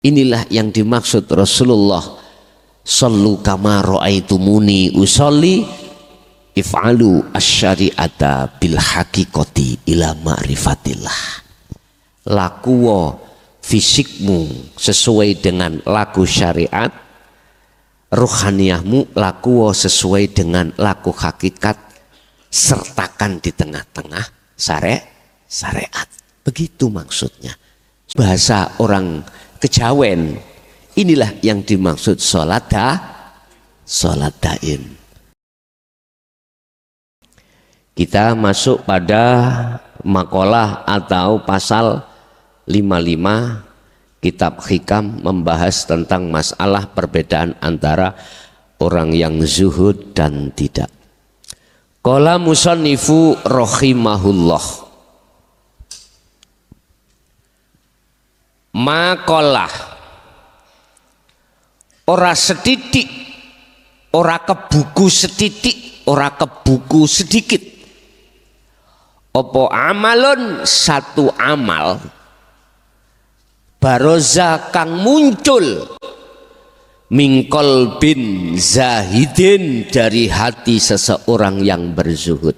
Inilah yang dimaksud Rasulullah, sallu kama ra'aitumuni usolli, if'alu asyari'ata bil haqiqati ila ma'rifatillah. Lakuwo fisikmu sesuai dengan laku syariat, ruhaniyahmu lakuwo sesuai dengan laku hakikat, sertakan di tengah-tengah syariat. Begitu maksudnya. Bahasa orang Kejawen, inilah yang dimaksud sholat daim. Kita masuk pada makalah atau pasal 55 kitab Hikam, membahas tentang masalah perbedaan antara orang yang zuhud dan tidak. Qala musannifu rahimahullah, makalah ora setitik, ora kebuku setitik, ora kebuku sedikit, opo amalun satu amal, baroza kang muncul mingkol bin zahidin dari hati seseorang yang berzuhud.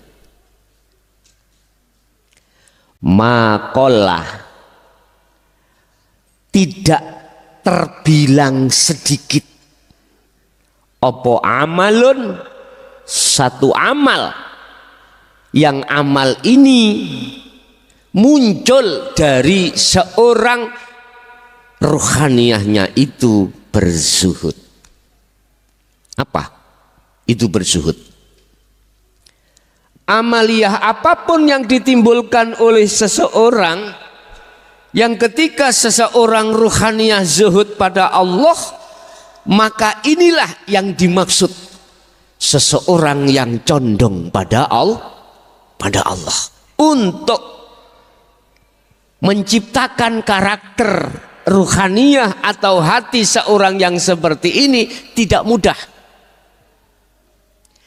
Makalah tidak terbilang sedikit, opo amalun satu amal, yang amal ini muncul dari seorang ruhaniyahnya itu berzuhud. Apa itu berzuhud? Amaliyah apapun yang ditimbulkan oleh seseorang, yang ketika seseorang ruhaniyah zuhud pada Allah, maka inilah yang dimaksud seseorang yang condong pada Allah. Untuk menciptakan karakter ruhaniyah atau hati seorang yang seperti ini tidak mudah.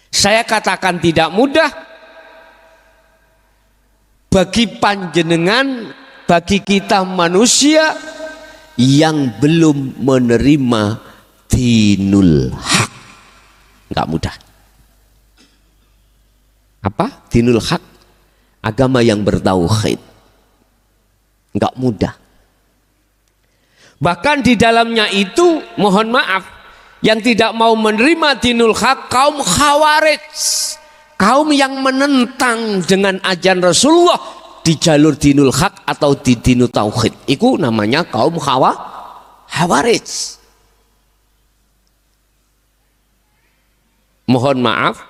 Saya katakan tidak mudah bagi panjenengan, bagi kita manusia yang belum menerima dinul haq. Enggak mudah. Apa? Dinul haq, agama yang bertauhid. Enggak mudah. Bahkan di dalamnya itu, mohon maaf, yang tidak mau menerima dinul haq kaum khawarij, kaum yang menentang dengan ajaran Rasulullah di jalur dinul haq atau di dinul tauhid. Itu namanya kaum khawarij. Mohon maaf,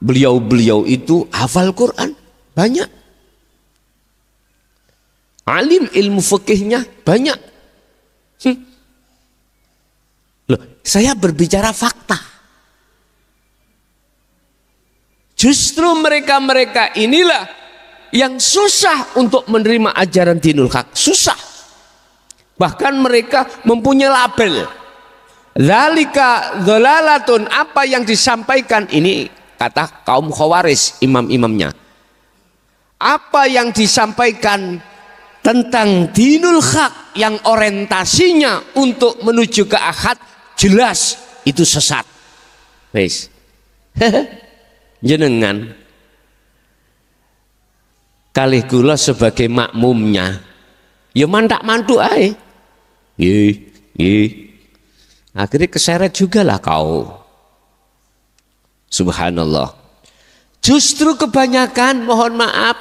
beliau-beliau itu hafal Quran banyak, alim ilmu fikihnya banyak. Loh, saya berbicara fakta. Justru mereka-mereka inilah yang susah untuk menerima ajaran dinul haq, susah. Bahkan mereka mempunyai label, dzalika dzalalatun, apa yang disampaikan ini kata kaum khawarij, imam-imamnya. Apa yang disampaikan tentang dinul haq yang orientasinya untuk menuju ke akad, jelas itu sesat. Wes. Jenengan kalih kula sebagai makmumnya ya mantak-mantuk ae. Akhirnya keseret juga lah kau. Subhanallah. Justru kebanyakan, mohon maaf,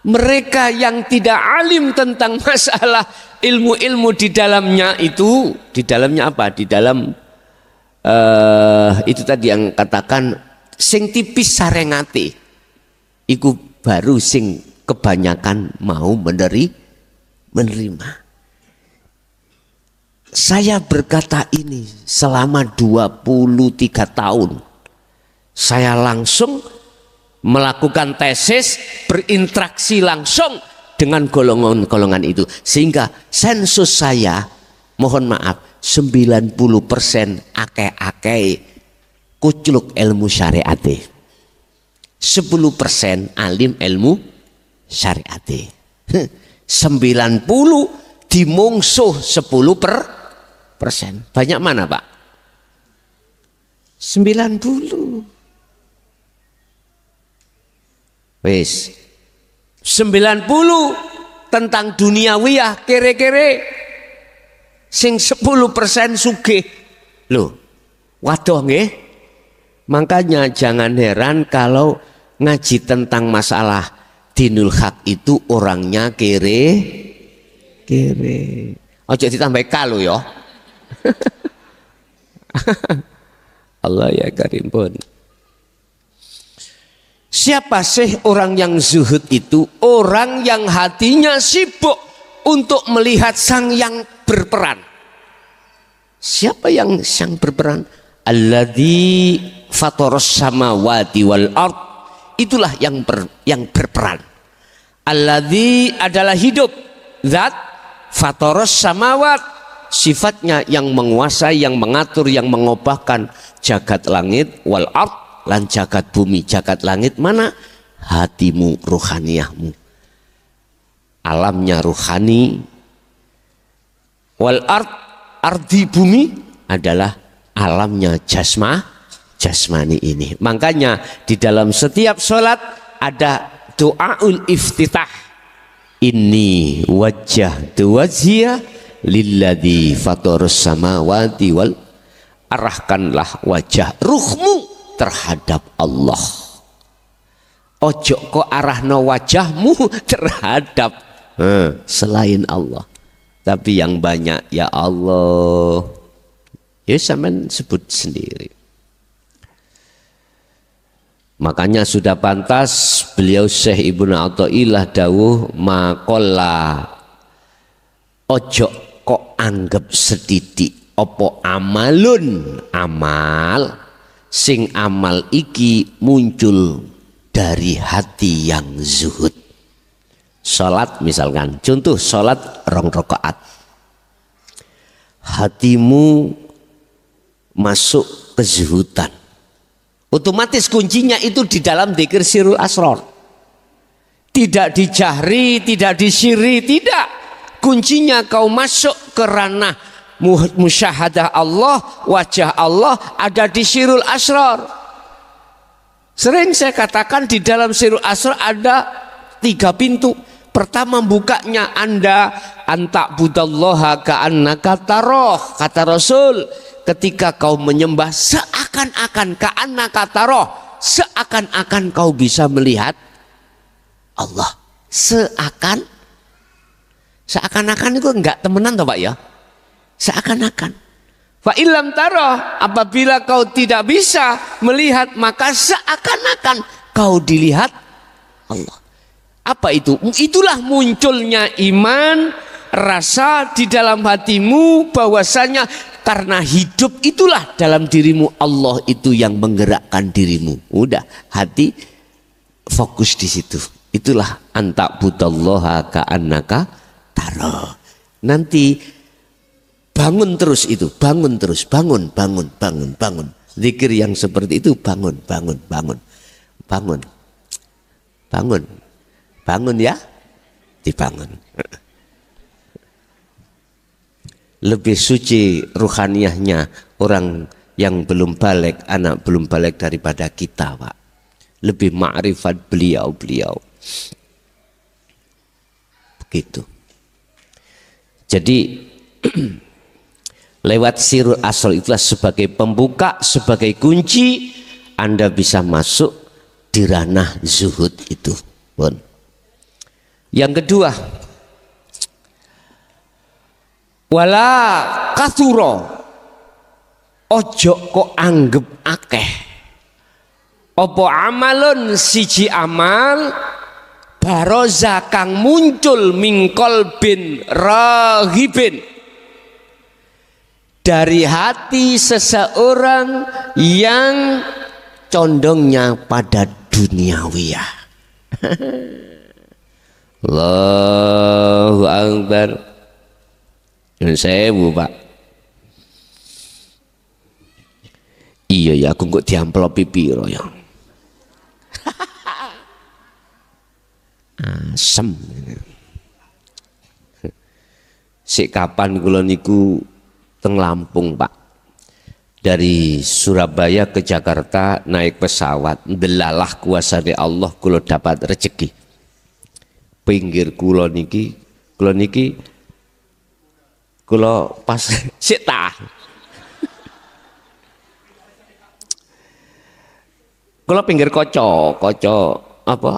mereka yang tidak alim tentang masalah ilmu-ilmu di dalamnya itu, di dalamnya apa? Di dalam itu tadi yang katakan sing tipis sarengati, iku baru sing kebanyakan mau menerima. Saya berkata ini selama 23 tahun. Saya langsung melakukan tesis, berinteraksi langsung dengan golongan-golongan itu. Sehingga sensus saya, mohon maaf, 90% akeh-akeh kucluk ilmu syariate. 10% alim ilmu syariate. 90 dimungsuh 10%. persen. Banyak mana Pak? 90. Wis 90 tentang duniawiyah kere-kere, sing 10% sugih. Loh, waduh nggih. Makanya jangan heran kalau ngaji tentang masalah dinul haq itu orangnya kere. Ojo ditambah kalau ya. Allah ya karim pun. Siapa sih orang yang zuhud itu? Orang yang hatinya sibuk untuk melihat sang yang berperan. Siapa yang berperan? Alladzi fataras samawati wal ard. Itulah yang berperan. Alladzi adalah hidup. Zat fataras samawat, sifatnya yang menguasai, yang mengatur, yang mengubahkan jagat langit wal ard, lan jagat bumi. Jagat langit mana? Hatimu, ruhaniyahmu, alamnya ruhani. Wal ard, ardi bumi adalah alamnya jasmani ini. Makanya di dalam setiap sholat ada doaul iftitah. Inni wajjahtu wajhiya lilladzi fatarus samawati wal, arahkanlah wajah ruhmu terhadap Allah. Ojo kok arahno wajahmu terhadap selain Allah, tapi yang banyak ya Allah. Ya sampean sebut sendiri. Makanya sudah pantas beliau Syekh Ibnu Athaillah dawuh makola, ojo kok anggap sedidik opo amalun, amal sing amal iki muncul dari hati yang zuhud. Salat misalkan, contoh salat 2 rakaat, hatimu masuk kezuhudan, otomatis kuncinya itu di dalam dzikir sirul asrar. Tidak dijahri, tidak disiri, tidak. Kuncinya kau masuk ke ranah musyahadah Allah, wajah Allah ada di sirul asrar. Sering saya katakan di dalam sirul asrar ada 3 pintu. Pertama bukanya Anda antak budallaha ka'annaka taroh, kata Rasul. Ketika kau menyembah seakan-akan ka'annaka taroh, seakan-akan kau bisa melihat Allah. Seakan-akan itu enggak temenan toh Pak ya? Seakan-akan. Fa illam taroh, apabila kau tidak bisa melihat maka seakan-akan kau dilihat Allah. Apa itu? Itulah munculnya iman, rasa di dalam hatimu bahwasanya karena hidup itulah dalam dirimu, Allah itu yang menggerakkan dirimu. Udah, hati fokus di situ. Itulah antak budallaha ka'annaka taro. Nanti bangun terus itu, bangun terus, bangun. Zikir yang seperti itu bangun ya, dibangun. Lebih suci ruhaniyahnya orang yang belum balik, anak belum balik daripada kita Pak. Lebih ma'rifat beliau. Begitu. Jadi lewat sirul asrar itulah sebagai pembuka, sebagai kunci Anda bisa masuk di ranah zuhud itu. Bon. Yang kedua, wala kathuro, ojo kok anggap akeh. Opo amalun siji amal baroza kang muncul mingkol bin rahibin, dari hati seseorang yang condongnya pada duniawiyah. Allahu Akbar. Sewu Pak. Iya ya, aku kok diamplopi piro ya. Asem. Sik kapan kula niku teng Lampung Pak. Dari Surabaya ke Jakarta naik pesawat, delalah kuasane Allah kula dapat rezeki. Pinggir kula niki kula pas sik ta. Kula pinggir kaca apa?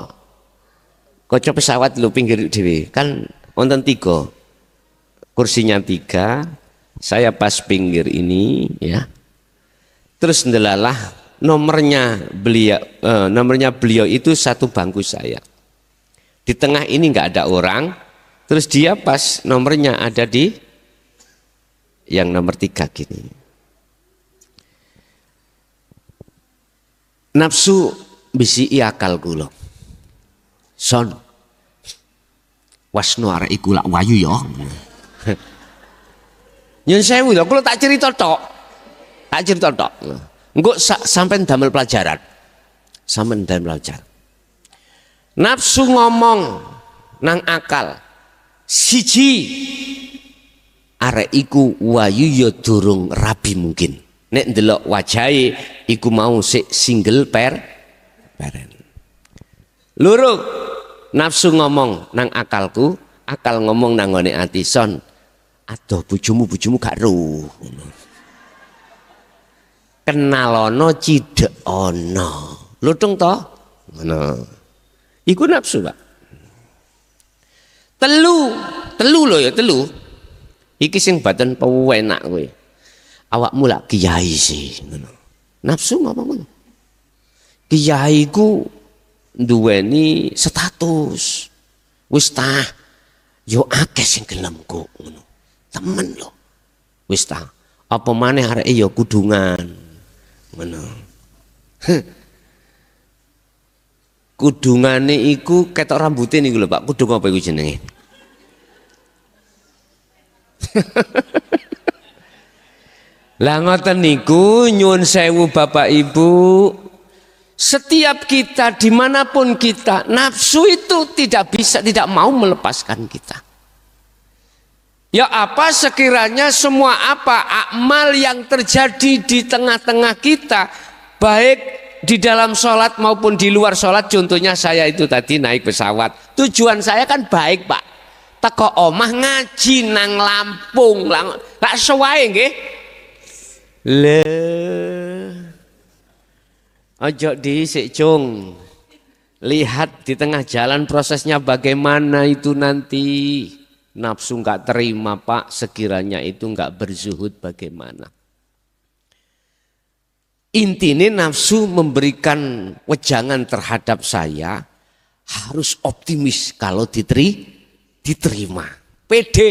Kaca pesawat lho pinggir dhewe. Kan wonten 3. Kursinya 3, saya pas pinggir ini ya. Terus ndelalah nomornya beliau itu satu bangku saya. Di tengah ini nggak ada orang, terus dia pas nomornya ada di yang nomor 3 gini. Nafsu bisi akal kula. Son. Wasno arek iku lak wayu ya. Nyun sewu lho, kula tak cerita tok. Engko sampean damel pelajaran. Nafsu ngomong nang akal. Siji arek iku wayu ya durung rabi mungkin. Nek ndelok wajahe iku mau sik single peren. Loro nafsu ngomong nang akalku, akal ngomong nang ngone ati. Son, adoh bojomu gak ro. Kenalono cidek ono. Lutung to? Ngono. Iku nafsu, Pak. Telu lho ya, telu. Iki sing badan pewenak kowe. Awakmu lak kiai sih, ngono. Nafsu ngomong ngono. Kiai ku duweni status. Wis tah yo akeh sing gelem kok ngono. Temen lho. Wis tah. Apa maneh areke yo kudungan. Ngono. Kudungane iku ketok rambute niku lho Pak. Kudung apa iku jenenge? Lah ngoten niku nyuwun sewu Bapak Ibu, setiap kita dimanapun kita, nafsu itu tidak mau melepaskan kita. Ya apa sekiranya semua amal yang terjadi di tengah-tengah kita, baik di dalam sholat maupun di luar sholat, contohnya saya itu tadi naik pesawat, tujuan saya kan baik Pak, teko omah ngaji nang Lampung, lak sewae nggih. Le ojo dhisik cung, lihat di tengah jalan prosesnya bagaimana itu nanti. Nafsu nggak terima Pak, sekiranya itu nggak berzuhud bagaimana. Intinya nafsu memberikan wejangan terhadap saya, harus optimis kalau diterima. Pede,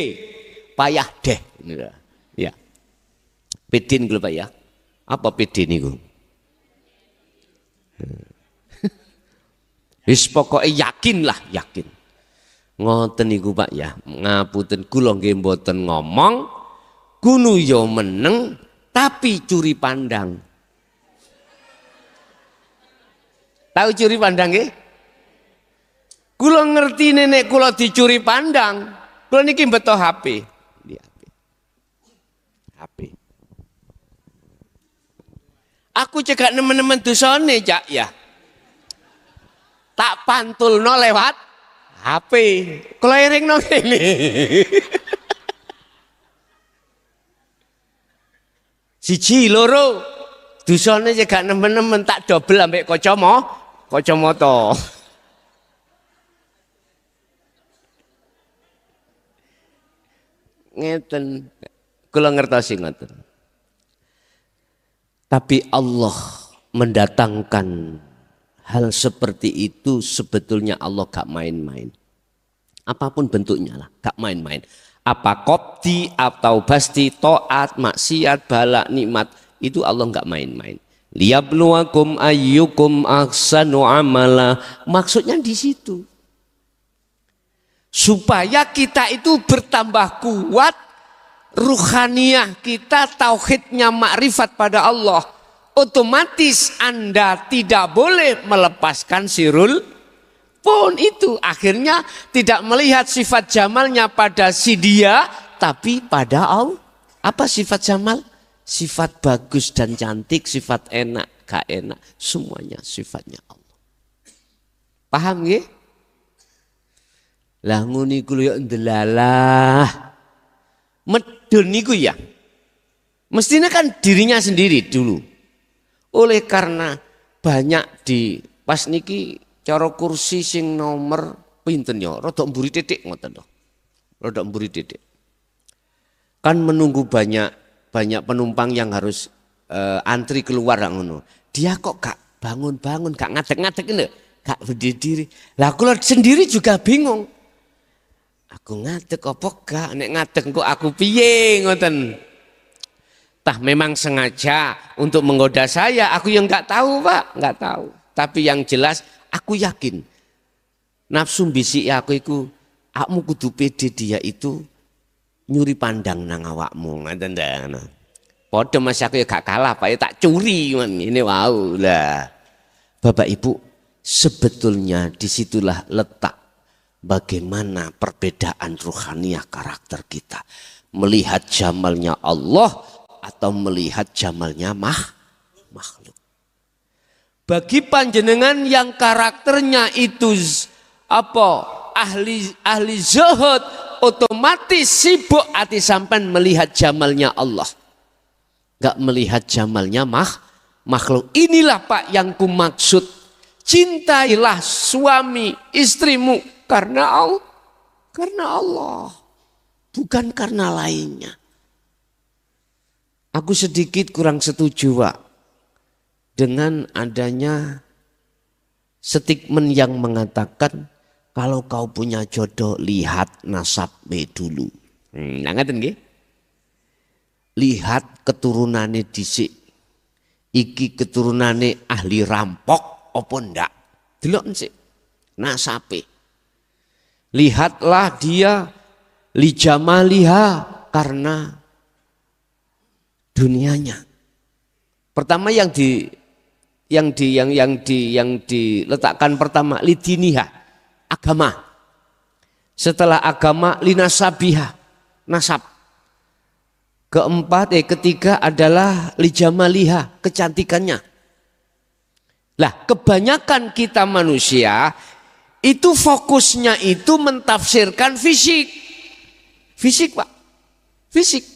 payah deh. Ya. Pede nih Pak ya. Apa pede nih gue? Wis pokoke yakin. Ngoten niku Pak ya. Ngapunten kula nggih mboten ngomong, kunu yo meneng tapi curi pandang. Tahu curi pandang nggih? Kula ngerti nenek kula dicuri pandang. Kula niki mbeto HP. Di HP. Aku cekak nemen-nemen dosane Cak ya. Tak pantulno lewat HP. Kula iringno ngene. Siji loro dosane cekak nemen-nemen tak dobel ambek kacamata. Ngeten, kula ngertosi ngoten. Tapi Allah mendatangkan hal seperti itu, sebetulnya Allah gak main-main. Apapun bentuknya lah, gak main-main. Apa kopti atau basti, to'at, maksiat, bala, nikmat, itu Allah gak main-main. Liyabluwakum ayyukum ahsanu amala. Maksudnya di situ. Supaya kita itu bertambah kuat, ruhaniyah kita, tauhidnya, makrifat pada Allah. Otomatis Anda tidak boleh melepaskan sirul pun itu. Akhirnya tidak melihat sifat jamalnya pada si dia, tapi pada Apa sifat jamal? Sifat bagus dan cantik, sifat enak, gak enak, semuanya sifatnya Allah. Paham nggih? Lah ngono iku ya ndelalah. Medun niku ya. Mestinya kan dirinya sendiri dulu. Oleh karena banyak di pas niki cara kursi sing nomor pinten ya, rada mburi titik ngoten lho. Rada mburi titik. Kan menunggu banyak penumpang yang harus antri keluar ngono. Dia kok gak bangun-bangun, gak ngadeg-ngadeg lho, gak berdiri. Lah kula sendiri juga bingung. Aku ngadeg apa gak? Nek ngadeg kok aku piye ngoten. Tah memang sengaja untuk menggoda saya, aku yang nggak tahu Pak, nggak tahu. Tapi yang jelas aku yakin nafsu bisik aku iku, akmu kudu pede dia itu nyuri pandang nang awakmu, ngaten ta. Padha Mas aku ya gak kalah, Pak, ya tak curi ini wow lah. Bapak Ibu, sebetulnya disitulah letak bagaimana perbedaan ruhaniah karakter kita. Melihat jamalnya Allah atau melihat jamalnya makhluk. Bagi panjenengan yang karakternya itu ahli zuhud, otomatis sibuk hati sampean melihat jamalnya Allah. Gak melihat jamalnya makhluk. Inilah Pak yang ku maksud. Cintailah suami istrimu karena Allah. Bukan karena lainnya. Aku sedikit kurang setuju Pak dengan adanya statement yang mengatakan kalau kau punya jodoh lihat nasabnya dulu. Ngaten nggih? Lihat keturunane dhisik. Iki keturunane ahli rampok apa ndak? Delok sik nasabe. Lihatlah dia li jamaliha karena dunianya. Pertama yang diletakkan pertama lidiniha, agama. Setelah agama linasabiha, nasab. Ketiga adalah lijamaliha, kecantikannya. Lah, kebanyakan kita manusia itu fokusnya itu mentafsirkan fisik. Fisik, Pak. Fisik.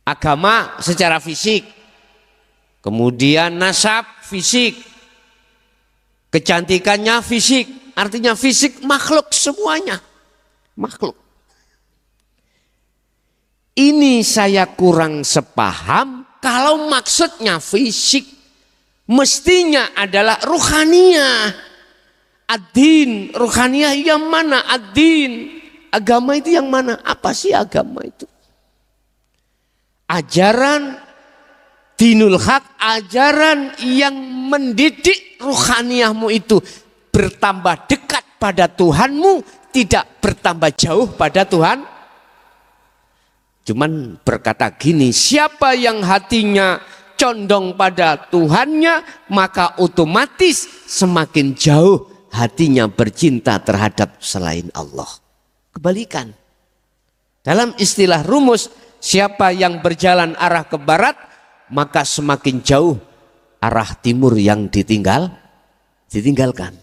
Agama secara fisik, kemudian nasab fisik, kecantikannya fisik, artinya fisik makhluk semuanya, makhluk. Ini saya kurang sepaham kalau maksudnya fisik, mestinya adalah ruhaniyah, ad-din, ruhaniyah yang mana ad-din, agama itu yang mana, apa sih agama itu? Ajaran dinul haq, ajaran yang mendidik ruhaniyahmu itu bertambah dekat pada Tuhanmu, tidak bertambah jauh pada Tuhan. Cuman berkata gini, siapa yang hatinya condong pada Tuhannya, maka otomatis semakin jauh hatinya bercinta terhadap selain Allah. Kebalikan. Dalam istilah rumus, siapa yang berjalan arah ke barat, maka semakin jauh arah timur yang ditinggalkan.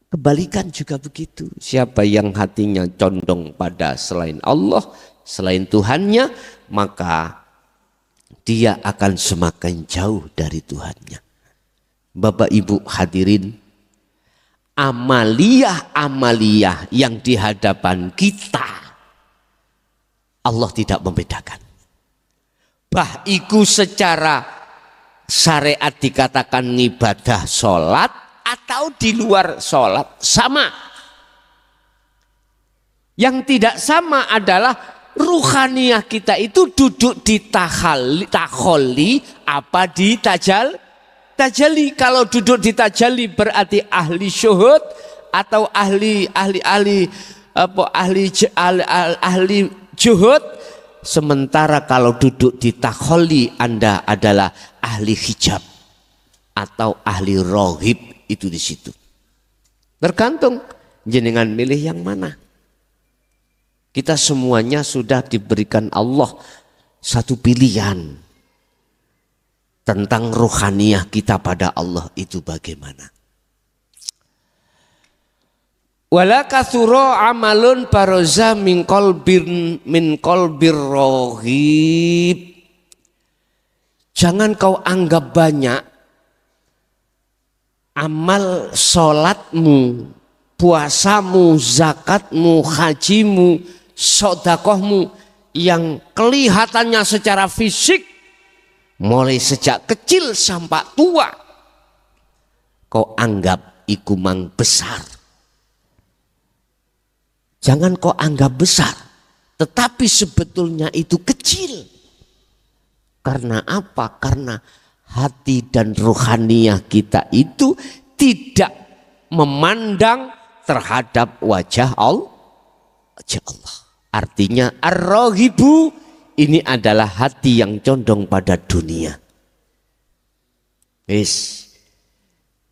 Kebalikan juga begitu. Siapa yang hatinya condong pada selain Allah, selain Tuhannya, maka dia akan semakin jauh dari Tuhannya. Bapak Ibu hadirin, amaliyah yang di hadapan kita, Allah tidak membedakan. Bah iku secara syariat dikatakan ibadah sholat atau di luar sholat sama. Yang tidak sama adalah ruhaniyah kita itu duduk di takholi apa di tajali. Kalau duduk di tajali berarti ahli syuhud atau ahli juhud. Sementara kalau duduk di takholi Anda adalah ahli hijab atau ahli rohib, itu di situ. Tergantung jenengan milih yang mana. Kita semuanya sudah diberikan Allah satu pilihan tentang ruhaniyah kita pada Allah itu bagaimana. Wala katsura amalun baroza min qalbir rohib. Jangan kau anggap banyak amal sholatmu, puasamu, zakatmu, hajimu, sodakohmu yang kelihatannya secara fisik mulai sejak kecil sampai tua kau anggap iku mang besar. Jangan kau anggap besar, tetapi sebetulnya itu kecil. Karena apa? Karena hati dan ruhaniyah kita itu tidak memandang terhadap wajah Allah. Artinya ar-raghibu ini adalah hati yang condong pada dunia. Wis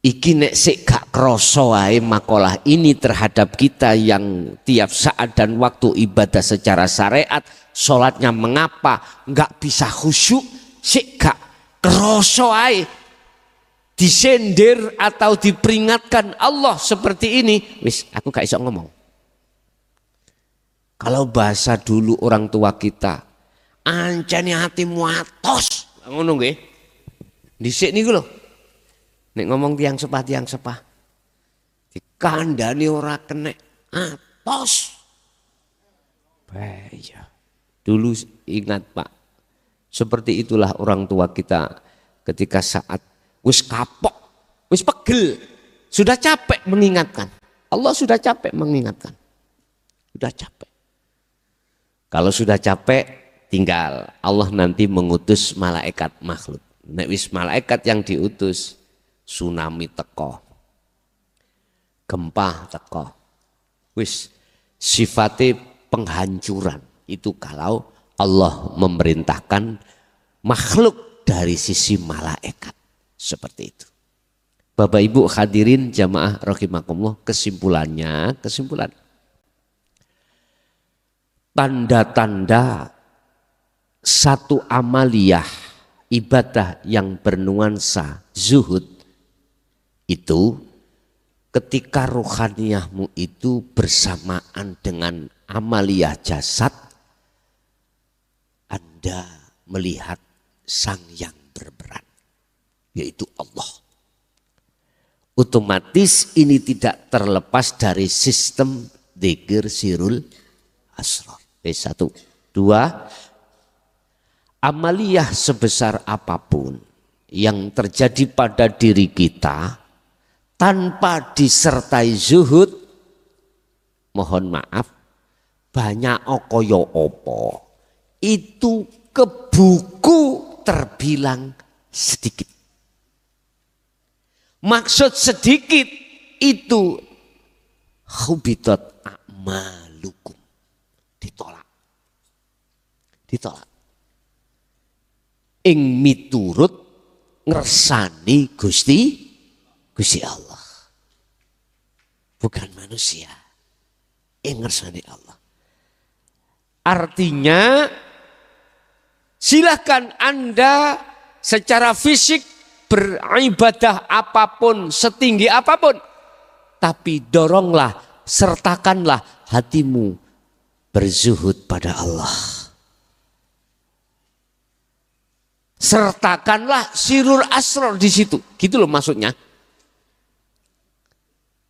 iki nek sik gak krasa wae makalah ini terhadap kita yang tiap saat dan waktu ibadah secara syariat, sholatnya mengapa nggak bisa khusyuk, sik gak krasa wae disendir atau diperingatkan Allah seperti ini, wis aku gak iso ngomong. Kalau bahasa dulu orang tua kita, ancane hatimu atos, ngono nggih. Dhisik niku lho. Nek ngomong tiang sepah dikandani ora kenek atos. Bahaya. Dulu ingat Pak, seperti itulah orang tua kita ketika saat wis kapok, wis pegel, sudah capek mengingatkan. Allah sudah capek mengingatkan. Sudah capek. Kalau sudah capek tinggal Allah nanti mengutus malaikat makhluk. Nek wis malaikat yang diutus, tsunami teko, gempa teko, wis sifatnya penghancuran. Itu kalau Allah memerintahkan makhluk dari sisi malaikat seperti itu. Bapak Ibu hadirin jamaah rahimakumullah, kesimpulan tanda-tanda satu amaliyah ibadah yang bernuansa zuhud itu ketika ruhaniyahmu itu bersamaan dengan amaliyah jasad, Anda melihat sang yang berperan, yaitu Allah. Otomatis ini tidak terlepas dari sistem dzikir sirul asrar. Satu, dua, amaliyah sebesar apapun yang terjadi pada diri kita tanpa disertai zuhud, mohon maaf, banyak okoyo opo, itu ke buku terbilang sedikit. Maksud sedikit itu hubitat a'malukum, ditolak. Ing miturut ngersani Gusti Allah, bukan manusia. Ing ngersani Allah. Artinya silahkan Anda secara fisik beribadah apapun, setinggi apapun, tapi doronglah, sertakanlah hatimu berzuhud pada Allah. Sertakanlah sirul asrar di situ. Gitu loh maksudnya.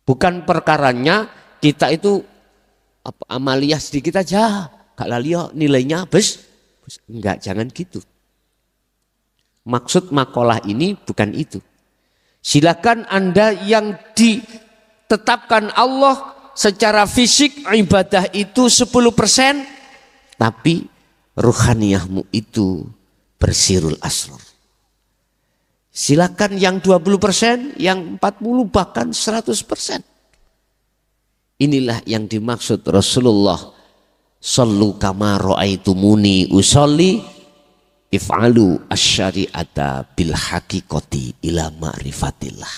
Bukan perkaranya kita itu amaliyah sedikit aja, gak lalio nilainya enggak, jangan gitu. Maksud makalah ini bukan itu. Silakan Anda yang ditetapkan Allah secara fisik ibadah itu 10%, tapi ruhaniyahmu itu bersirul asrar. Silakan yang 20%, yang 40%, bahkan 100%. Inilah yang dimaksud Rasulullah, sallu kama ra'aitumuni usolli if'alu asyari'ata bil haqiqati ila ma'rifatillah.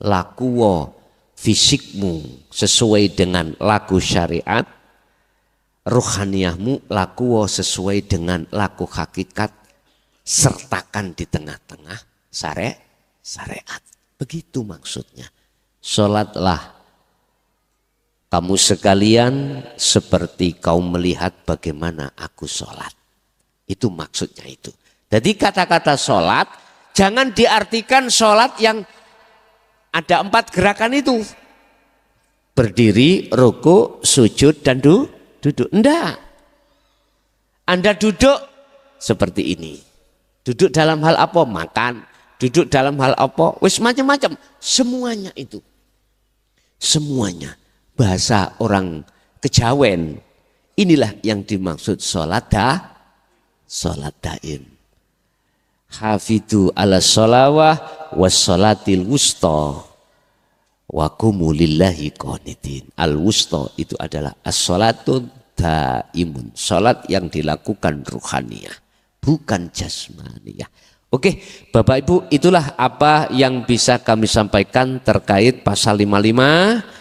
Lakuwo fisikmu sesuai dengan laku syariat, Ruhaniyahmu laku sesuai dengan laku hakikat, sertakan di tengah-tengah syariat. Begitu maksudnya. Sholatlah kamu sekalian seperti kau melihat bagaimana aku sholat. Itu maksudnya itu. Jadi kata-kata sholat jangan diartikan sholat yang ada 4 gerakan itu. Berdiri, ruku, sujud, dan duduk. Enggak. Anda duduk seperti ini. Duduk dalam hal apa? Makan. Duduk dalam hal apa? Wis macam-macam. Semuanya itu. Semuanya. Bahasa orang Kejawen. Inilah yang dimaksud sholat daim. Hafidhu ala sholawah was sholatil wusta wa qumu lillahi qanitin. Al wusta itu adalah as-sholatul daimun. Sholat yang dilakukan ruhaniyah, bukan jasmaniyah. Oke, Bapak Ibu, itulah apa yang bisa kami sampaikan terkait pasal 55.